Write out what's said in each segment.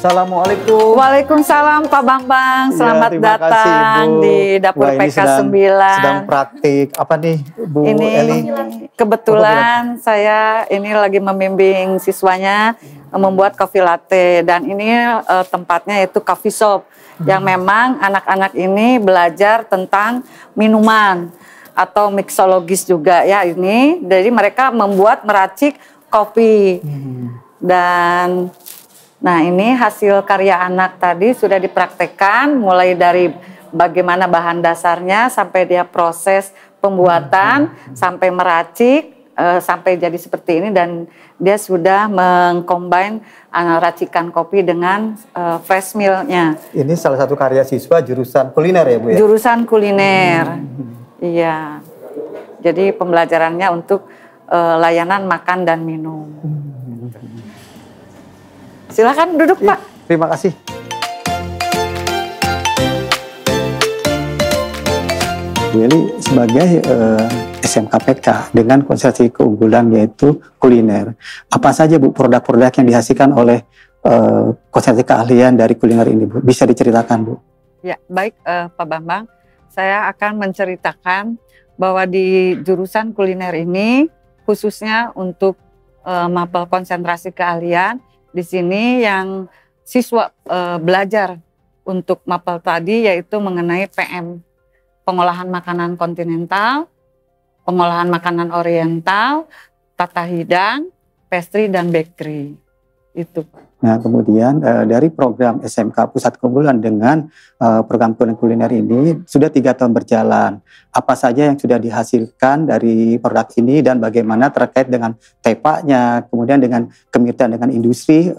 Assalamualaikum. Waalaikumsalam Pak Bambang, selamat datang di Dapur PK 9. Sedang praktik apa nih Bu Eli? Kebetulan saya ini lagi membimbing siswanya membuat kopi latte, dan ini tempatnya itu coffee shop yang memang anak-anak ini belajar tentang minuman atau mixologis juga ya ini. Jadi mereka meracik kopi. Dan nah ini hasil karya anak tadi sudah dipraktekkan mulai dari bagaimana bahan dasarnya sampai dia proses pembuatan sampai meracik sampai jadi seperti ini, dan dia sudah mengcombine racikan kopi dengan fresh milk-nya. Ini salah satu karya siswa jurusan kuliner ya Bu ya? Jurusan kuliner. Iya. Jadi pembelajarannya untuk layanan makan dan minum. Silakan duduk Pak. Terima kasih. Bu Eli sebagai SMK PK dengan konsentrasi keunggulan yaitu kuliner, apa saja Bu produk-produk yang dihasilkan oleh konsentrasi keahlian dari kuliner ini Bu? Bisa diceritakan Bu? Ya baik Pak Bambang, saya akan menceritakan bahwa di jurusan kuliner ini khususnya untuk mapel konsentrasi keahlian, di sini yang siswa belajar untuk mapel tadi yaitu mengenai PM, pengolahan makanan kontinental, pengolahan makanan oriental, tata hidang, pastry dan bakery. Itu. Nah, kemudian dari program SMK Pusat Keunggulan dengan program kuliner ini sudah 3 tahun berjalan. Apa saja yang sudah dihasilkan dari produk ini dan bagaimana terkait dengan TEPA-nya, kemudian dengan kemitraan dengan industri,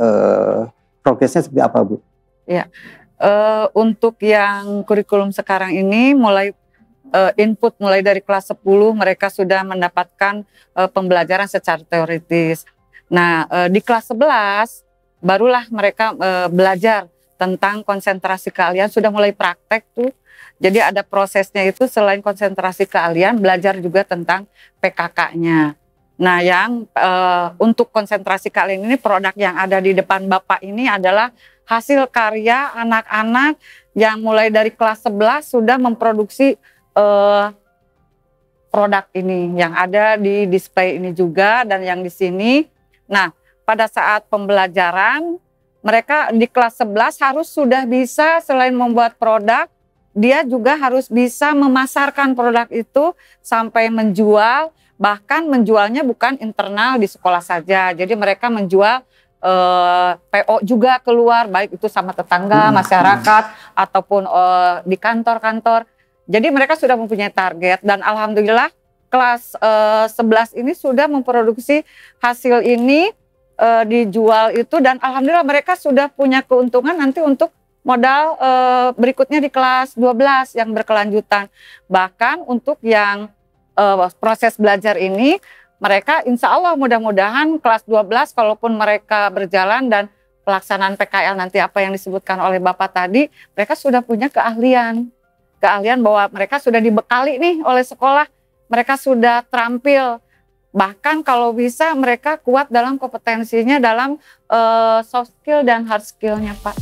progresnya seperti apa Bu? Ya, untuk yang kurikulum sekarang ini mulai input mulai dari kelas 10 mereka sudah mendapatkan pembelajaran secara teoritis. Nah, di kelas 11 barulah mereka belajar tentang konsentrasi keahlian, sudah mulai praktek tuh. Jadi ada prosesnya itu, selain konsentrasi keahlian, belajar juga tentang PKK-nya. Nah, yang untuk konsentrasi keahlian ini, produk yang ada di depan Bapak ini adalah hasil karya anak-anak yang mulai dari kelas 11 sudah memproduksi produk ini. Yang ada di display ini juga dan yang di sini. Nah, pada saat pembelajaran, mereka di kelas 11 harus sudah bisa selain membuat produk, dia juga harus bisa memasarkan produk itu sampai menjual, bahkan menjualnya bukan internal di sekolah saja. Jadi mereka menjual PO juga keluar, baik itu sama tetangga, masyarakat, ataupun di kantor-kantor. Jadi mereka sudah mempunyai target, dan alhamdulillah kelas 11 ini sudah memproduksi hasil ini dijual itu, dan alhamdulillah mereka sudah punya keuntungan nanti untuk modal berikutnya di kelas 12 yang berkelanjutan. Bahkan untuk yang proses belajar ini mereka insya Allah mudah-mudahan kelas 12 kalaupun mereka berjalan dan pelaksanaan PKL nanti apa yang disebutkan oleh Bapak tadi, mereka sudah punya keahlian bahwa mereka sudah dibekali nih oleh sekolah, mereka sudah terampil. Bahkan kalau bisa mereka kuat dalam kompetensinya dalam soft skill dan hard skill-nya Pak.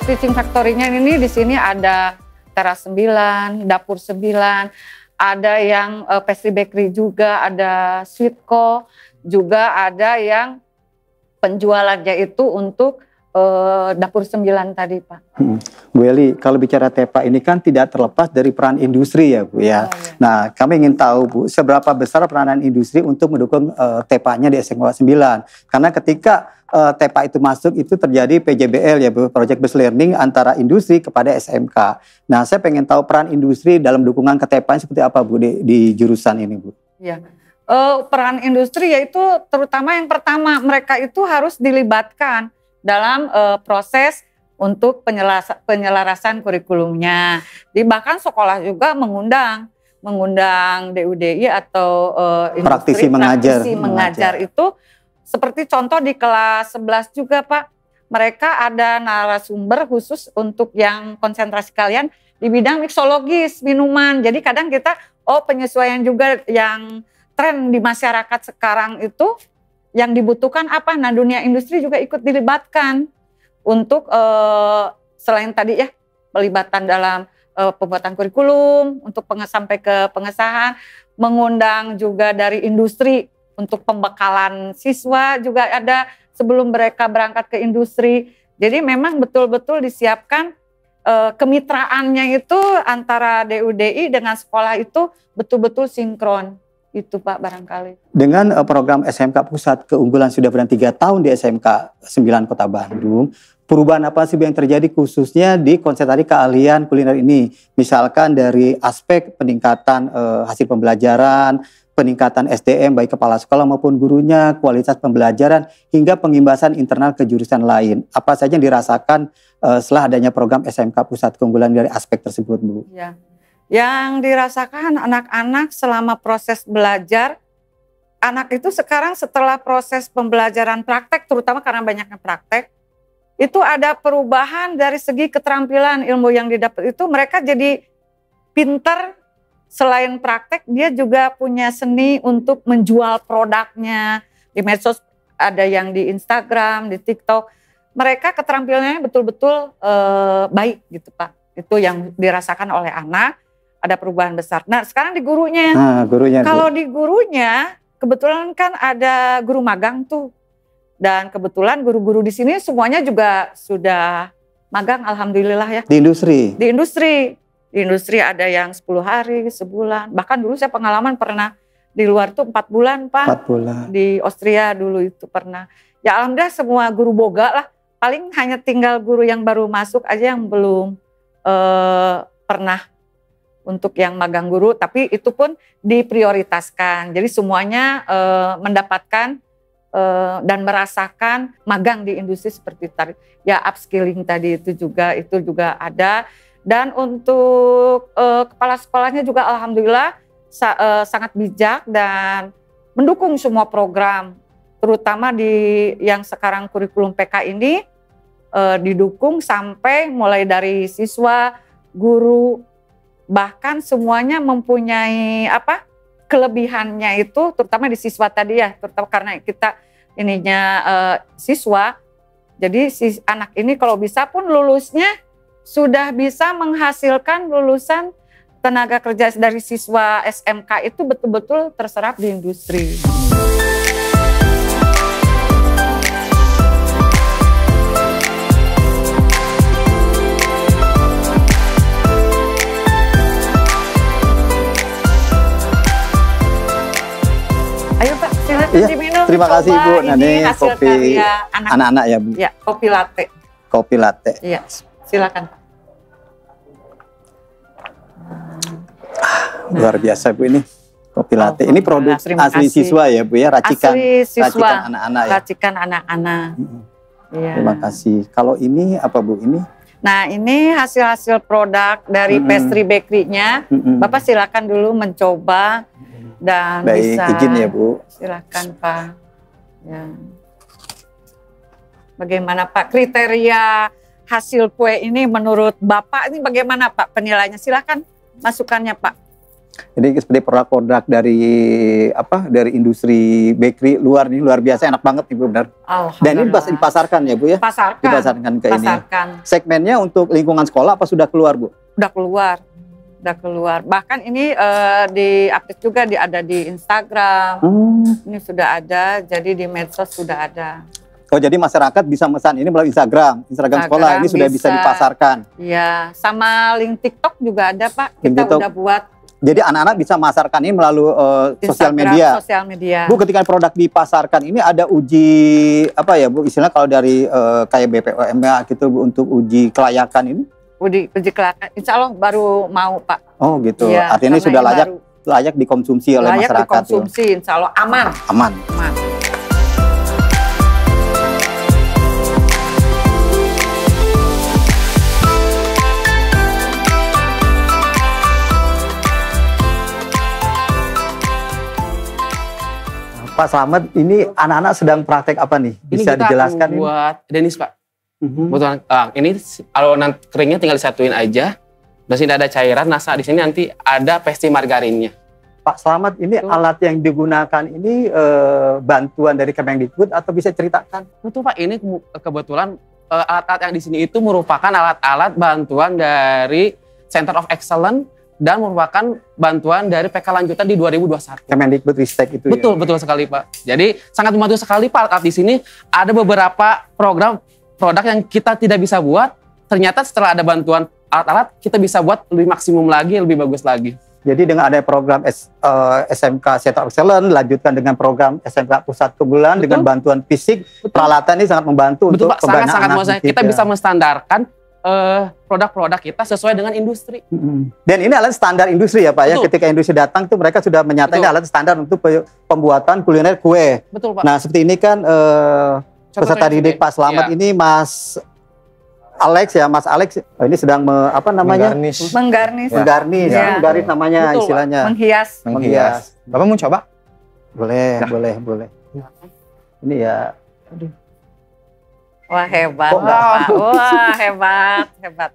Teaching Factory-nya ini di sini ada teras 9, dapur 9, ada yang pastry bakery juga, ada sweetco, juga ada yang penjualannya itu untuk dapur 9 tadi Pak. Bu Eli, kalau bicara TEPA ini kan tidak terlepas dari peran industri ya Bu ya. Nah, kami ingin tahu Bu, seberapa besar peranan industri untuk mendukung TEPA-nya di SMK 9? Karena ketika TEPA itu masuk, itu terjadi PJBL ya Bu, Project Based Learning antara industri kepada SMK. Nah, saya pengen tahu peran industri dalam dukungan ke TEPA seperti apa Bu di jurusan ini Bu? Ya. Peran industri yaitu terutama yang pertama, mereka itu harus dilibatkan dalam proses untuk penyelarasan kurikulumnya. Bahkan sekolah juga mengundang DUDI atau praktisi mengajar itu, seperti contoh di kelas 11 juga Pak, mereka ada narasumber khusus untuk yang konsentrasi kalian di bidang mixologis minuman. Jadi kadang kita penyesuaian juga yang tren di masyarakat sekarang itu yang dibutuhkan apa? Nah, dunia industri juga ikut dilibatkan untuk selain tadi ya pelibatan dalam pembuatan kurikulum untuk sampai ke pengesahan, mengundang juga dari industri untuk pembekalan siswa juga ada sebelum mereka berangkat ke industri. Jadi memang betul-betul disiapkan kemitraannya itu antara DUDI dengan sekolah itu betul-betul sinkron. Itu Pak barangkali. Dengan program SMK Pusat Keunggulan sudah berjalan 3 tahun di SMK 9 Kota Bandung, perubahan apa sih yang terjadi khususnya di konsentrasi keahlian kuliner ini? Misalkan dari aspek peningkatan hasil pembelajaran, peningkatan SDM baik kepala sekolah maupun gurunya, kualitas pembelajaran, hingga pengimbasan internal ke jurusan lain. Apa saja yang dirasakan setelah adanya program SMK Pusat Keunggulan dari aspek tersebut, Bu? Ya. Yang dirasakan anak-anak selama proses belajar, anak itu sekarang setelah proses pembelajaran praktek, terutama karena banyaknya praktek, itu ada perubahan dari segi keterampilan ilmu yang didapat itu mereka jadi pinter. Selain praktek dia juga punya seni untuk menjual produknya di medsos, ada yang di Instagram, di TikTok. Mereka keterampilannya betul-betul baik gitu Pak. Itu yang dirasakan oleh anak, ada perubahan besar. Nah sekarang di gurunya, kalau di gurunya kebetulan kan ada guru magang tuh. Dan kebetulan guru-guru di sini semuanya juga sudah magang, alhamdulillah ya. Di industri? Di industri. Di industri ada yang 10 hari, sebulan. Bahkan dulu saya pengalaman pernah di luar tuh 4 bulan Pak. 4 bulan. Di Austria dulu itu pernah. Ya alhamdulillah semua guru boga lah. Paling hanya tinggal guru yang baru masuk aja yang belum pernah untuk yang magang guru. Tapi itu pun diprioritaskan. Jadi semuanya mendapatkan dan merasakan magang di industri seperti tadi ya, upskilling tadi itu juga ada. Dan untuk kepala sekolahnya juga alhamdulillah sangat bijak dan mendukung semua program, terutama di yang sekarang kurikulum PK ini didukung sampai mulai dari siswa, guru, bahkan semuanya mempunyai kelebihannya itu, terutama di siswa tadi ya, terutama karena kita siswa, jadi si anak ini kalau bisa pun lulusnya sudah bisa menghasilkan lulusan tenaga kerja dari siswa SMK itu betul-betul terserap di industri. Ayo Pak, silakan diminum. Terima kasih Bu. Nah, ini kopi anak-anak ya Bu? Ya, kopi latte. Kopi latte. Iya, silakan Pak. Luar biasa Bu ini kopi latte. Ini produk asli siswa ya Bu ya, racikan anak-anak ya. Racikan anak-anak. Ya. Terima kasih. Kalau ini apa Bu ini? Nah ini hasil-hasil produk dari pastry bakery-nya. Bapak silakan dulu mencoba dan baik, bisa. Izin ya Bu. Silakan Pak. Ya. Bagaimana Pak kriteria hasil kue ini menurut Bapak ini bagaimana Pak penilaiannya? Silakan masukannya Pak. Jadi seperti produk-produk dari industri bakery luar biasa, enak banget Ibu, benar. Dan ini dipasarkan ya Bu ya? Dipasarkan ke ini. Segmennya untuk lingkungan sekolah apa sudah keluar Bu? Udah keluar. Bahkan ini di-update juga ada di Instagram. Ini sudah ada, jadi di medsos sudah ada. Oh jadi masyarakat bisa memesan ini melalui Instagram sekolah ini sudah bisa dipasarkan. Iya, sama link TikTok juga ada Pak. Kita udah buat. Jadi anak-anak bisa memasarkan ini melalui sosial media. Bu, ketika produk dipasarkan ini ada uji Bu? Istilah kalau dari kayak BPOM gitu Bu, untuk uji kelayakan ini? Uji kelayakan, insya Allah baru mau Pak. Oh gitu. Ya, artinya ini sudah layak dikonsumsi oleh masyarakat. Layak dikonsumsi, insya Allah aman. Aman. Pak Slamet, ini anak-anak sedang praktek apa nih? Bisa dijelaskan ini? Buat Denis Pak. Kebetulan ini kalau nanti keringnya tinggal disatuin aja. Di sini ada cairan. Nah, di sini nanti ada pastry margarinnya. Pak Slamet, ini alat yang digunakan ini bantuan dari Kemendikbud atau bisa ceritakan? Betul Pak, ini kebetulan alat-alat yang di sini itu merupakan alat-alat bantuan dari Center of Excellence dan merupakan bantuan dari PK lanjutan di 2021. Kemendikbud Ristek itu betul, ya? Betul sekali Pak. Jadi sangat membantu sekali Pak alat di sini. Ada beberapa produk yang kita tidak bisa buat, ternyata setelah ada bantuan alat-alat kita bisa buat lebih maksimum lagi, lebih bagus lagi. Jadi dengan ada program SMK Center of Excellence, lanjutkan dengan program SMK Pusat Keunggulan dengan bantuan fisik, peralatan ini sangat membantu untuk pembinaan sangat kita bisa menstandarkan produk-produk kita sesuai dengan industri. Dan ini adalah standar industri ya Pak. Ya, ketika industri datang tuh mereka sudah menyatakan ini adalah standar untuk pembuatan kuliner kue. Betul Pak. Nah seperti ini kan peserta didik Pak Slamet ini Mas Alex ya, Mas Alex ini sedang menggarnis ya. Menggaris namanya. Betul, istilahnya menghias. Bapak mau coba? Boleh. Ini ya, aduh. Wah hebat, wah hebat.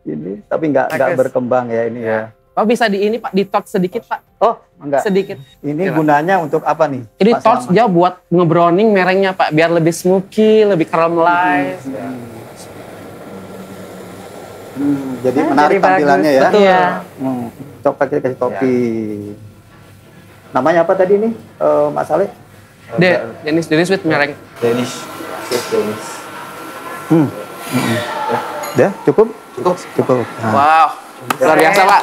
Ini tapi nggak berkembang ya ini ya. Oh bisa Pak, di torch sedikit Pak. Oh enggak. Sedikit. Ini gunanya untuk apa nih? Ini torch dia buat nge-browning merengnya Pak, biar lebih smoky, lebih caramelize. Jadi menarik tampilannya ya. Betul. Coba kita kasih topi. Namanya apa tadi nih, Mas Alex? Danish with meringue. Danish. Ya, cukup. Nah. Wow, luar biasa Pak.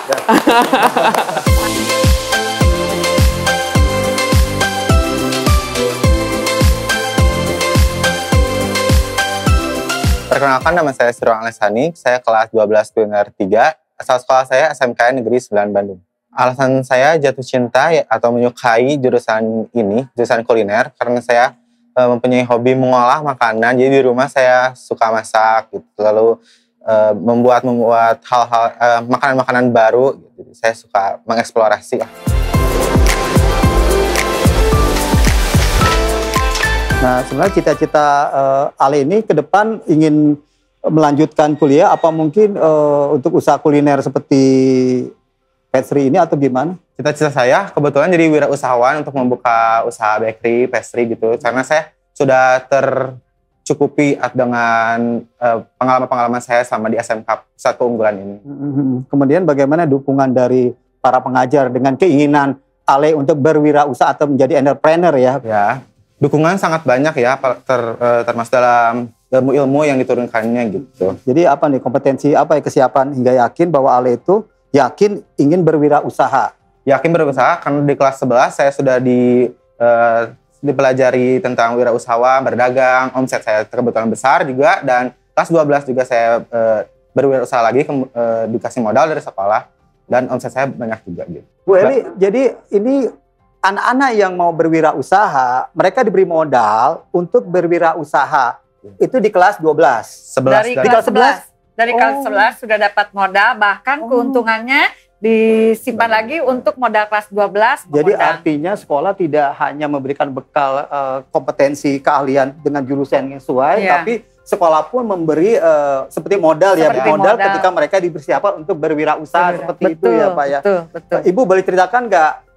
Perkenalkan, nama saya Sirwan Alesani, saya kelas 12 kuliner 3, asal sekolah saya SMK Negeri 9 Bandung. Alasan saya jatuh cinta atau menyukai jurusan ini, jurusan kuliner, karena saya mempunyai hobi mengolah makanan, jadi di rumah saya suka masak, gitu. Lalu membuat hal-hal makanan-makanan baru, gitu. Saya suka mengeksplorasi. Nah, sebenarnya cita-cita Ale ini ke depan ingin melanjutkan kuliah, apa mungkin untuk usaha kuliner seperti pastry ini atau gimana? Cita-cita saya kebetulan jadi wirausahawan untuk membuka usaha bakery, pastry gitu. Karena saya sudah tercukupi dengan pengalaman-pengalaman saya sama di SMK Pusat Keunggulan ini. Kemudian bagaimana dukungan dari para pengajar dengan keinginan Ale untuk berwirausaha atau menjadi entrepreneur ya? Ya. Dukungan sangat banyak ya, termasuk dalam ilmu-ilmu yang diturunkannya gitu. Jadi apa nih kompetensi, apa ya kesiapan hingga yakin bahwa Ale itu yakin ingin berwirausaha? Yakin berwirausaha karena di kelas 11 saya sudah dipelajari tentang wirausaha, berdagang, omset saya kebetulan besar juga, dan kelas 12 juga saya berwirausaha lagi, dikasih modal dari sekolah, dan omset saya banyak juga gitu. Bu Eli, jadi ini anak-anak yang mau berwirausaha, mereka diberi modal untuk berwirausaha. Itu di kelas 12. Dari kelas 11. Dari kelas 11 sudah dapat modal, bahkan keuntungannya disimpan lagi untuk modal kelas 12. Jadi artinya sekolah tidak hanya memberikan bekal kompetensi, keahlian dengan jurusan yang sesuai, tapi sekolah pun memberi seperti modal modal ketika mereka dipersiapkan untuk berwirausaha seperti itu ya Pak ya. Betul. Ibu boleh ceritakan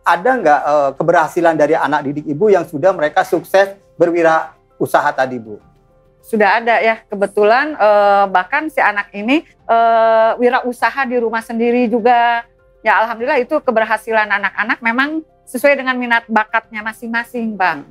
ada nggak keberhasilan dari anak didik Ibu yang sudah mereka sukses berwirausaha tadi Bu? Sudah ada ya, kebetulan bahkan si anak ini wirausaha di rumah sendiri juga. Ya alhamdulillah itu keberhasilan anak-anak memang sesuai dengan minat bakatnya masing-masing Bang.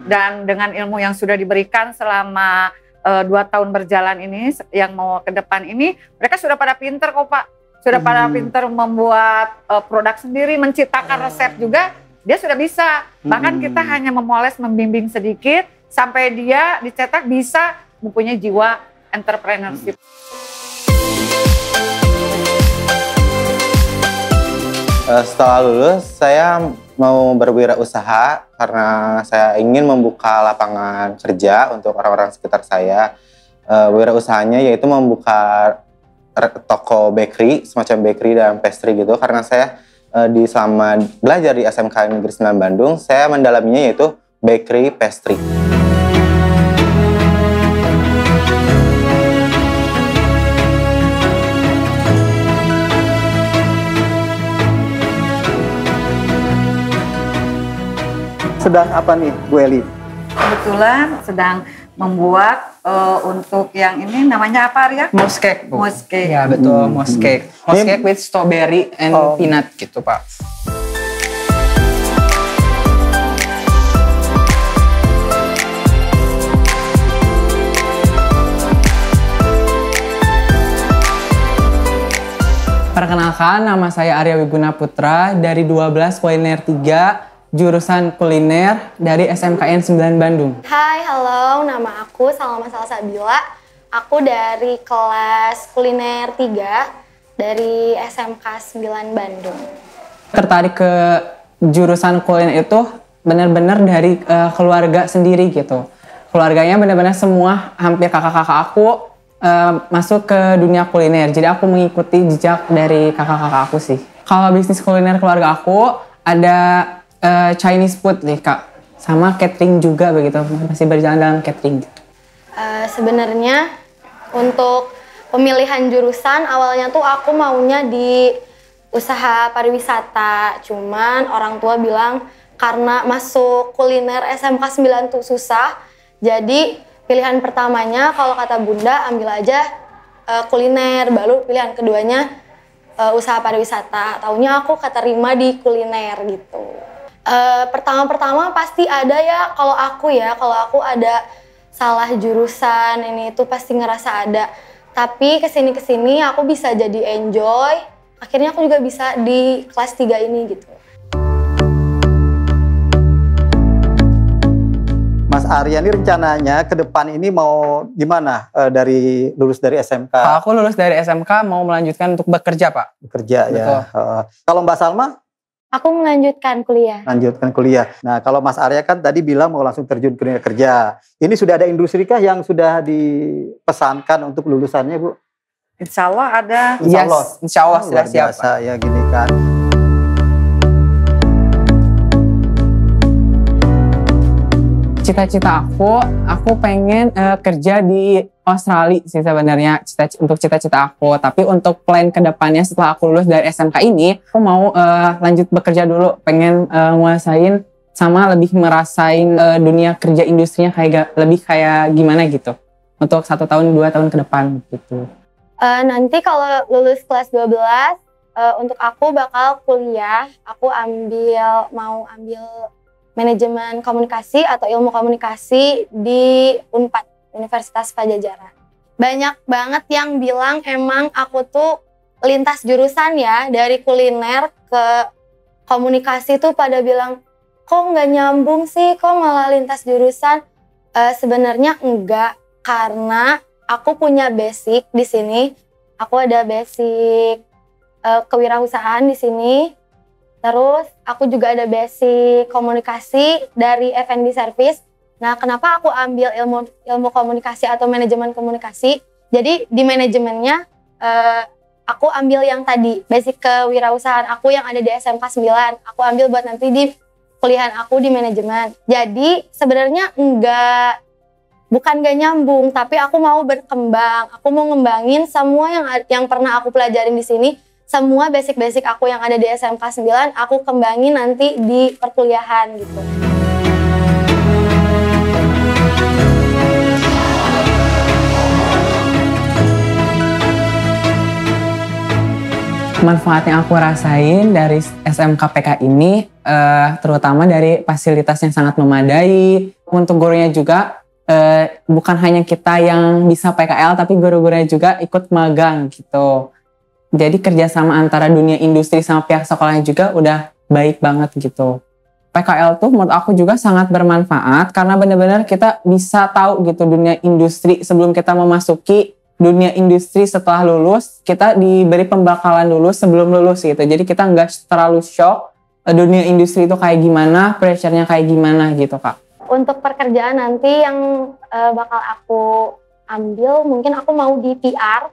Dan dengan ilmu yang sudah diberikan selama 2 tahun berjalan ini, yang mau ke depan ini, mereka sudah pada pinter kok Pak. Sudah pada pinter membuat produk sendiri, menciptakan resep juga, dia sudah bisa. Bahkan kita hanya memoles, membimbing sedikit, sampai dia dicetak bisa mempunyai jiwa entrepreneurship. Setelah lulus, saya mau berwirausaha karena saya ingin membuka lapangan kerja untuk orang-orang sekitar saya. Wirausahanya yaitu membuka toko bakery, semacam bakery dan pastry gitu, karena saya selama belajar di SMK Negeri 9 Bandung, saya mendalaminya yaitu bakery pastry. sedang apa nih Bu Eli? Kebetulan sedang membuat untuk yang ini namanya apa Arya? Mouse cake, Bu. Mouse cake. Ya, betul, mouse cake. Mouse cake with strawberry and peanut gitu, Pak. Perkenalkan, nama saya Arya Wiguna Putra dari 12 Kuliner 3, jurusan kuliner dari SMKN 9 Bandung. Hai, halo, nama aku Salma Salsabila. Aku dari kelas kuliner 3 dari SMK 9 Bandung. Tertarik ke jurusan kuliner itu benar-benar dari keluarga sendiri gitu. Keluarganya benar-benar semua, hampir kakak-kakak aku masuk ke dunia kuliner. Jadi aku mengikuti jejak dari kakak-kakak aku sih. Kalau bisnis kuliner keluarga aku ada Chinese food nih Kak, sama catering juga begitu, masih berjalan dalam catering. Sebenarnya untuk pemilihan jurusan awalnya tuh aku maunya di usaha pariwisata, cuman orang tua bilang karena masuk kuliner SMK 9 tuh susah, jadi pilihan pertamanya kalau kata Bunda ambil aja kuliner, baru pilihan keduanya usaha pariwisata. Taunya aku keterima di kuliner gitu. Pertama-pertama pasti ada ya, kalau aku ada salah jurusan ini itu pasti ngerasa ada. Tapi kesini aku bisa jadi enjoy, akhirnya aku juga bisa di kelas 3 ini gitu. Mas Arya ini rencananya ke depan ini mau gimana dari lulus dari SMK? Aku lulus dari SMK mau melanjutkan untuk bekerja, Pak. Bekerja. Betul. Ya. Kalau Mbak Salma? Aku melanjutkan kuliah. Lanjutkan kuliah. Nah, kalau Mas Arya kan tadi bilang mau langsung terjun ke dunia kerja. Ini sudah ada industri kah yang sudah dipesankan untuk lulusannya, Bu? Insya Allah ada. Insya Allah sudah siap. Biasa ya gini kan. Cita-cita aku pengen kerja di Australia sih sebenarnya untuk cita-cita aku. Tapi untuk plan kedepannya setelah aku lulus dari SMK ini, aku mau lanjut bekerja dulu. Pengen nguasain sama lebih merasain dunia kerja industrinya lebih kayak gimana gitu. Untuk 1 tahun 2 tahun ke depan gitu. Nanti kalau lulus kelas 12, untuk aku bakal kuliah. Aku mau ambil manajemen komunikasi atau ilmu komunikasi di Unpad, Universitas Padjadjaran. Banyak banget yang bilang emang aku tuh lintas jurusan ya, dari kuliner ke komunikasi tuh pada bilang, kok nggak nyambung sih, kok malah lintas jurusan? Sebenarnya enggak, karena aku punya basic di sini. Aku ada basic kewirausahaan di sini. Terus aku juga ada basic komunikasi dari F&B service. Nah, kenapa aku ambil ilmu komunikasi atau manajemen komunikasi? Jadi di manajemennya aku ambil yang tadi basic kewirausahaan aku yang ada di SMK 9. Aku ambil buat nanti di kuliahan aku di manajemen. Jadi sebenarnya bukan gak nyambung, tapi aku mau berkembang. Aku mau ngembangin semua yang pernah aku pelajarin di sini. Semua basic-basic aku yang ada di SMK 9, aku kembangin nanti di perkuliahan gitu. Manfaat yang aku rasain dari SMK PK ini, terutama dari fasilitas yang sangat memadai. Untuk gurunya juga, bukan hanya kita yang bisa PKL, tapi guru-gurunya juga ikut magang gitu. Jadi kerjasama antara dunia industri sama pihak sekolahnya juga udah baik banget gitu. PKL tuh menurut aku juga sangat bermanfaat karena benar-benar kita bisa tahu gitu dunia industri sebelum kita memasuki dunia industri. Setelah lulus kita diberi pembekalan dulu sebelum lulus gitu. Jadi kita nggak terlalu shock dunia industri itu kayak gimana, pressure-nya kayak gimana gitu Kak. Untuk pekerjaan nanti yang bakal aku ambil, mungkin aku mau di PR,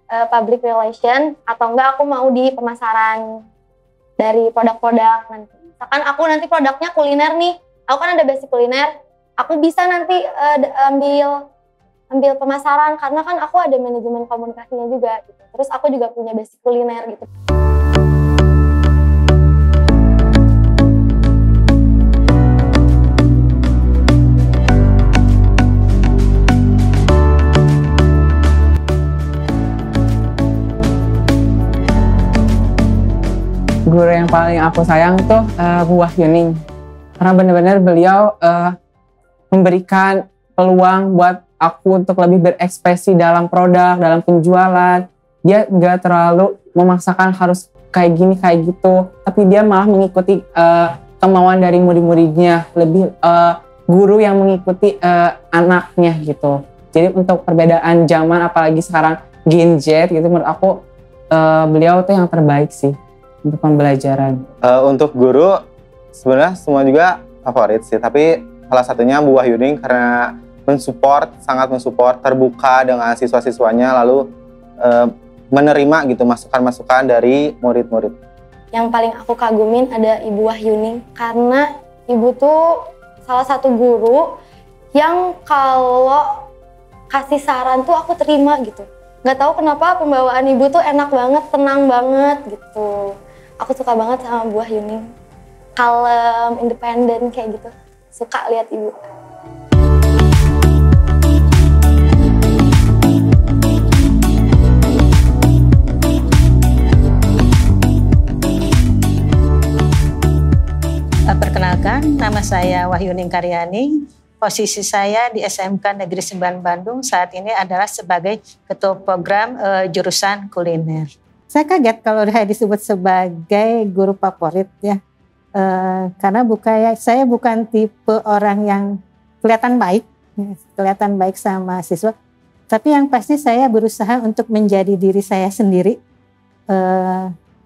public relation, atau enggak aku mau di pemasaran dari produk-produk nanti. Misalkan aku nanti produknya kuliner nih, aku kan ada basic kuliner, aku bisa nanti ambil pemasaran karena kan aku ada manajemen komunikasinya juga gitu. Terus aku juga punya basic kuliner gitu. Guru yang paling aku sayang tuh Bu Wahyuning. Karena benar-benar beliau memberikan peluang buat aku untuk lebih berekspresi dalam produk, dalam penjualan. Dia nggak terlalu memaksakan harus kayak gini, kayak gitu. Tapi dia malah mengikuti kemauan dari murid-muridnya. Lebih guru yang mengikuti anaknya gitu. Jadi untuk perbedaan zaman, apalagi sekarang Gen Z gitu, menurut aku beliau tuh yang terbaik sih untuk pembelajaran. Untuk guru sebenarnya semua juga favorit sih, tapi salah satunya Bu Wahyuning karena sangat mensupport, terbuka dengan siswa-siswanya, lalu menerima gitu masukan-masukan dari murid-murid. Yang paling aku kagumin ada Ibu Wahyuning karena Ibu tuh salah satu guru yang kalau kasih saran tuh aku terima gitu. Nggak tahu kenapa pembawaan Ibu tuh enak banget, tenang banget gitu. Aku suka banget sama Bu Wahyuning. Kalem, independen kayak gitu. Suka lihat Ibu. Perkenalkan, nama saya Wahyuning Karyani. Posisi saya di SMK Negeri 9 Bandung saat ini adalah sebagai ketua program jurusan kuliner. Saya kaget kalau saya disebut sebagai guru favorit ya, karena saya bukan tipe orang yang kelihatan baik sama siswa, tapi yang pasti saya berusaha untuk menjadi diri saya sendiri.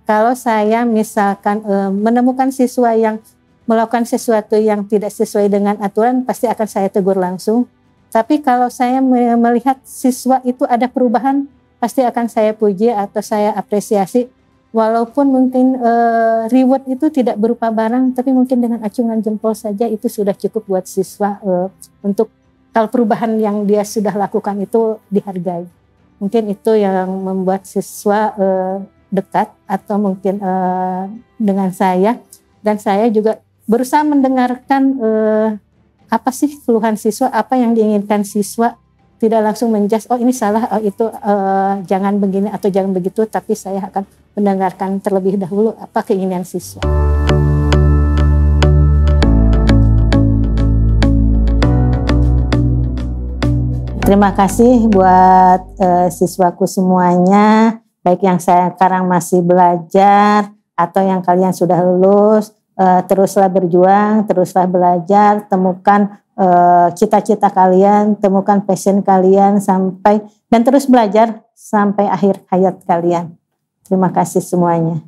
Kalau saya misalkan menemukan siswa yang melakukan sesuatu yang tidak sesuai dengan aturan, pasti akan saya tegur langsung. Tapi kalau saya melihat siswa itu ada perubahan, pasti akan saya puji atau saya apresiasi. Walaupun mungkin reward itu tidak berupa barang, tapi mungkin dengan acungan jempol saja itu sudah cukup buat siswa untuk kalau perubahan yang dia sudah lakukan itu dihargai. Mungkin itu yang membuat siswa dekat atau mungkin dengan saya. Dan saya juga berusaha mendengarkan apa sih keluhan siswa, apa yang diinginkan siswa, tidak langsung menjudge, oh ini salah, oh itu jangan begini atau jangan begitu, tapi saya akan mendengarkan terlebih dahulu apa keinginan siswa. Terima kasih buat siswaku semuanya, baik yang sekarang masih belajar atau yang kalian sudah lulus. Teruslah berjuang, teruslah belajar, temukan cita-cita kalian, temukan passion kalian dan terus belajar sampai akhir hayat kalian. Terima kasih semuanya.